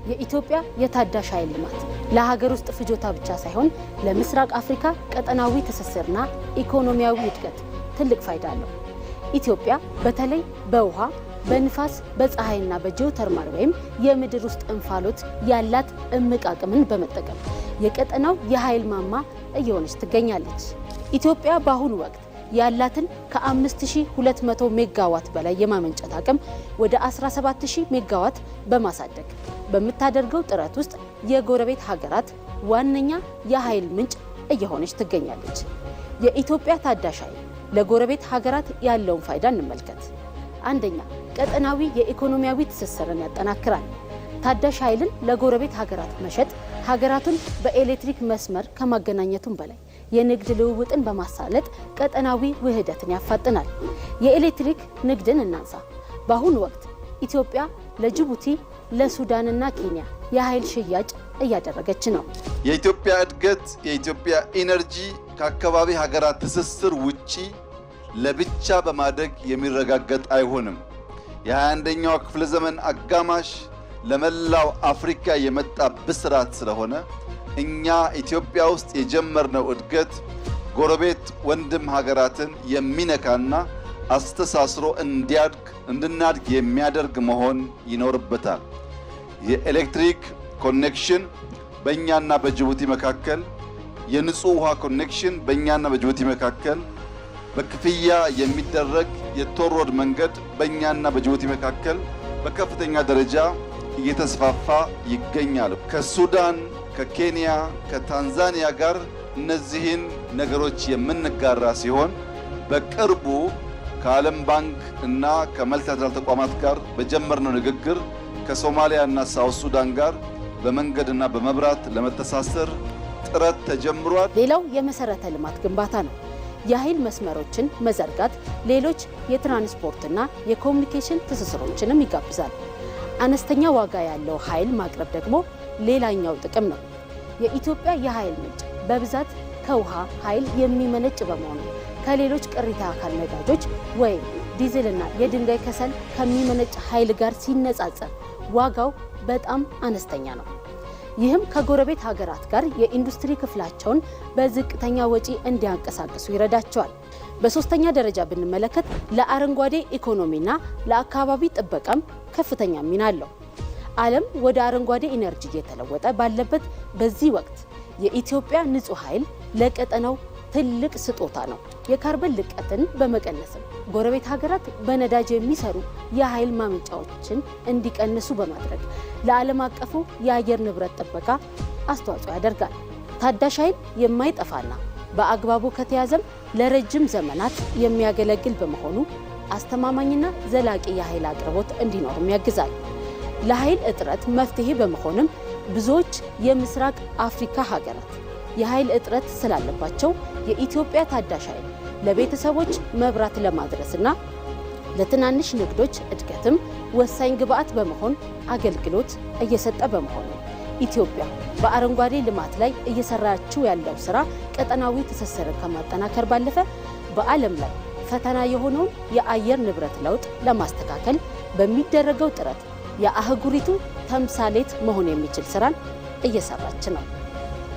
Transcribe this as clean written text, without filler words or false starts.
የኢትዮጵያ የታዳሽ ኃይል ልማት ለሀገር ውስጥ ፍጆታ ብቻ ሳይሆን ለምስራቅ አፍሪካ ቀጠናዊ ትስስርና ኢኮኖሚያዊ እድገት ትልቅ ፋይዳ አለው። ኢትዮጵያ በተለይ በውሃ፣ በንፋስ፣ በፀሐይና በጂኦተርማል ወይም የምድር ውስጥ እንፋሎት ያላት እምቅ አቅምን በመጠቀም የቀጠናው የኃይል ማማ እየሆነች ትገኛለች። ኢትዮጵያ በአሁኑ ወቅት ያላትን ከ5200 ሜጋዋት በላይ የማመንጨት አቅም ወደ 17000 ሜጋዋት በማሳደግ በምታደርገው ጥረት ውስጥ የጎረቤት ሀገራት ዋነኛ የኃይል ምንጭ እየሆነች ትገኛለች። የኢትዮጵያ ታዳሽ ኃይል ለጎረቤት ሀገራት ያለውን ፋይዳ እንመልከት። አንደኛ፣ ቀጠናዊ የኢኮኖሚያዊ ትስስርን ያጠናክራል። ታዳሽ ኃይልን ለጎረቤት ሀገራት መሸጥ ሀገራቱን በኤሌክትሪክ መስመር ከማገናኘቱም በላይ የንግድ ልውውጥን በማሳለጥ ቀጠናዊ ውህደትን ያፋጥናል። የኤሌክትሪክ ንግድን እናንሳ። በአሁኑ ወቅት ኢትዮጵያ ለጅቡቲ፣ ለሱዳንና ኬንያ የኃይል ሽያጭ እያደረገች ነው። የኢትዮጵያ እድገት የኢትዮጵያ ኢነርጂ ከአካባቢ ሀገራት ትስስር ውጪ ለብቻ በማደግ የሚረጋገጥ አይሆንም። የ21ኛው ክፍለ ዘመን አጋማሽ ለመላው አፍሪካ የመጣ ብስራት ስለሆነ እኛ ኢትዮጵያ ውስጥ የጀመርነው እድገት ጎረቤት ወንድም ሀገራትን የሚነካና አስተሳስሮ እንድናድግ የሚያደርግ መሆን ይኖርበታል። የኤሌክትሪክ ኮኔክሽን በእኛና በጅቡቲ መካከል፣ የንጹህ ውሃ ኮኔክሽን በእኛና በጅቡቲ መካከል፣ በክፍያ የሚደረግ የቶል ሮድ መንገድ በእኛና በጅቡቲ መካከል በከፍተኛ ደረጃ እየተስፋፋ ይገኛል። ከሱዳን፣ ከኬንያ፣ ከታንዛኒያ ጋር እነዚህን ነገሮች የምንጋራ ሲሆን በቅርቡ ከዓለም ባንክ እና ከመልቲላተራል ተቋማት ጋር በጀመርነው ንግግር ከሶማሊያ እና ሳውት ሱዳን ጋር በመንገድና በመብራት ለመተሳሰር ጥረት ተጀምሯል። ሌላው የመሰረተ ልማት ግንባታ ነው። የኃይል መስመሮችን መዘርጋት ሌሎች የትራንስፖርትና የኮሙኒኬሽን ትስስሮችንም ይጋብዛል። አነስተኛ ዋጋ ያለው ኃይል ማቅረብ ደግሞ ሌላኛው ጥቅም ነው። የኢትዮጵያ የኃይል ምንጭ በብዛት ከውሃ ኃይል የሚመነጭ በመሆኑ ከሌሎች ቅሪተ አካል ነዳጆች ወይም ዲዝልና የድንጋይ ከሰል ከሚመነጭ ኃይል ጋር ሲነጻጸር ዋጋው በጣም አነስተኛ ነው። ይህም ከጎረቤት ሀገራት ጋር የኢንዱስትሪ ክፍላቸውን በዝቅተኛ ወጪ እንዲያንቀሳቅሱ ይረዳቸዋል። በሶስተኛ ደረጃ ብንመለከት ለአረንጓዴ ኢኮኖሚና ለአካባቢ ጥበቃም ከፍተኛ ሚና አለው። ዓለም ወደ አረንጓዴ ኢነርጂ እየተለወጠ ባለበት በዚህ ወቅት የኢትዮጵያ ንጹህ ኃይል ለቀጠናው ትልቅ ስጦታ ነው። የካርበን ልቀትን በመቀነስም ጎረቤት ሀገራት በነዳጅ የሚሰሩ የኃይል ማመንጫዎችን እንዲቀንሱ በማድረግ ለዓለም አቀፉ የአየር ንብረት ጥበቃ አስተዋጽኦ ያደርጋል። ታዳሽ ኃይል የማይጠፋና በአግባቡ ከተያዘም ለረጅም ዘመናት የሚያገለግል በመሆኑ አስተማማኝና ዘላቂ የኃይል አቅርቦት እንዲኖርም ያግዛል። ለኃይል እጥረት መፍትሄ በመሆንም ብዙዎች የምስራቅ አፍሪካ ሀገራት የኃይል እጥረት ስላለባቸው የኢትዮጵያ ታዳሽ ኃይል ለቤተሰቦች መብራት ለማድረስና ለትናንሽ ንግዶች እድገትም ወሳኝ ግብዓት በመሆን አገልግሎት እየሰጠ በመሆኑ ኢትዮጵያ በአረንጓዴ ልማት ላይ እየሰራችው ያለው ስራ ቀጠናዊ ትስስርን ከማጠናከር ባለፈ በዓለም ላይ ፈተና የሆነውን የአየር ንብረት ለውጥ ለማስተካከል በሚደረገው ጥረት የአህጉሪቱ ተምሳሌት መሆን የሚችል ስራን እየሰራች ነው።